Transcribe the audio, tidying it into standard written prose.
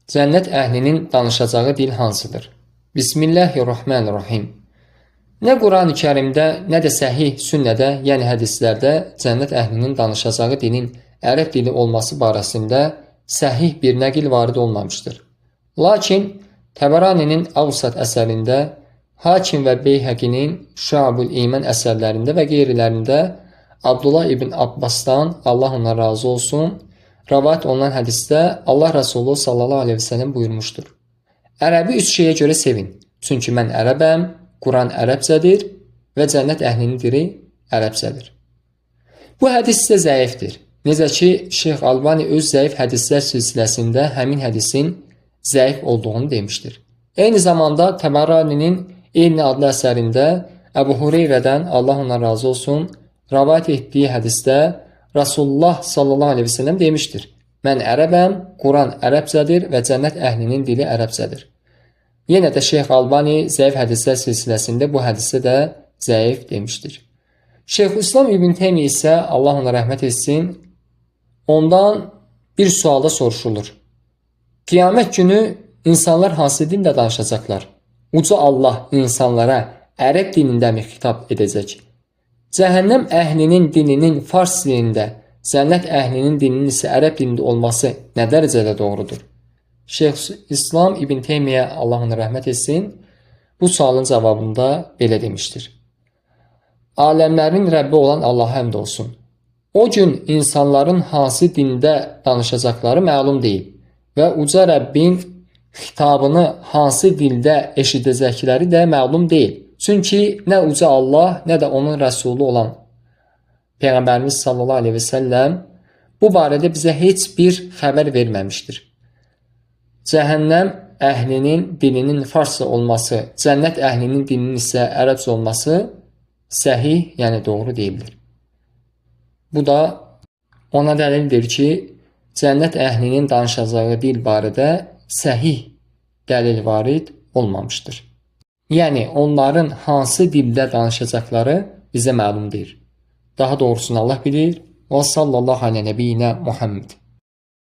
Cənnət əhlinin danışacağı dil hansıdır? Bismillahirrahmanirrahim. Nə Quran-ı Kərimdə, nə də səhih sünnədə, yəni hədislərdə cənnət əhlinin danışacağı dilin ərəb dili olması barəsində səhih bir nəqil varid olmamışdır. Lakin Təbəraninin Avsat əsərində, Hakim və Beyhəqinin Şuabul İman əsərlərində və qeyrilərində Abdullah ibn Abbasdan, Allah ondan razı olsun, rəvayət olunan hədisdə Allah Rəsulü sallallahu aleyhi ve sellem buyurmuşdur. Ərəbi üç şeyə görə sevin. Çünki mən ərəbəm, Quran ərəbcədir və cənnət əhlinin dili ərəbcədir. Bu hədis isə zəifdir. Necə ki, Şeyx Albani öz zəif hədislər silsiləsində həmin hədisin zəif olduğunu demişdir. Eyni zamanda Təbəraninin eyni adlı əsərində Əbu Hureyrədən, Allah ondan razı olsun, rəvayət etdiyi hədisdə Rasulullah sallallahu aleyhi ve sellem demişdir. Mən ərəbəm, Quran ərəbcədir və cənnət əhlinin dili ərəbcədir. Yenə də Şeyx Albani zəif hədislər silsiləsində bu hədisdə də zəif demişdir. Şeyxülislam İbn Teymiyyə isə Allah ona rəhmət etsin, ondan bir sualda soruşulur. Qiyamət günü insanlar hansı dildə danışacaqlar? Uca Allah insanlara ərəb dilindəmi xitab edəcək? Cəhənnəm əhlinin dilinin fars dilində, cənnət əhlinin dilinin isə ərəb dilində olması nə dərəcədə doğrudur? Şeyxülislam İbn Teymiyyə, Allah ona rəhmət etsin, bu sualın cavabında belə demişdir. Aləmlərin Rəbbi olan Allaha həmd olsun. O gün insanların hansı dində danışacaqları məlum deyil və uca Rəbbin xitabını hansı dildə eşidəcəkləri də məlum deyil. Çünki nə uca Allah, nə də onun rəsulu olan Peyğəmbərimiz sallallahu aleyhi ve sellem bu barədə bizə heç bir xəbər verməmişdir. Cəhənnəm əhlinin dilinin farsça olması, cənnət əhlinin dilinin isə ərəbcə olması səhih, yəni doğru deyildir. Bu da ona dəlildir ki, cənnət əhlinin danışacağı dil barədə səhih dəlil varid olmamışdır. Yəni, onların hansı dildə danışacaqları bizə məlum deyil. Daha doğrusunu Allah bilir. Və sallallahu aleyhi və səlləm Muhammed.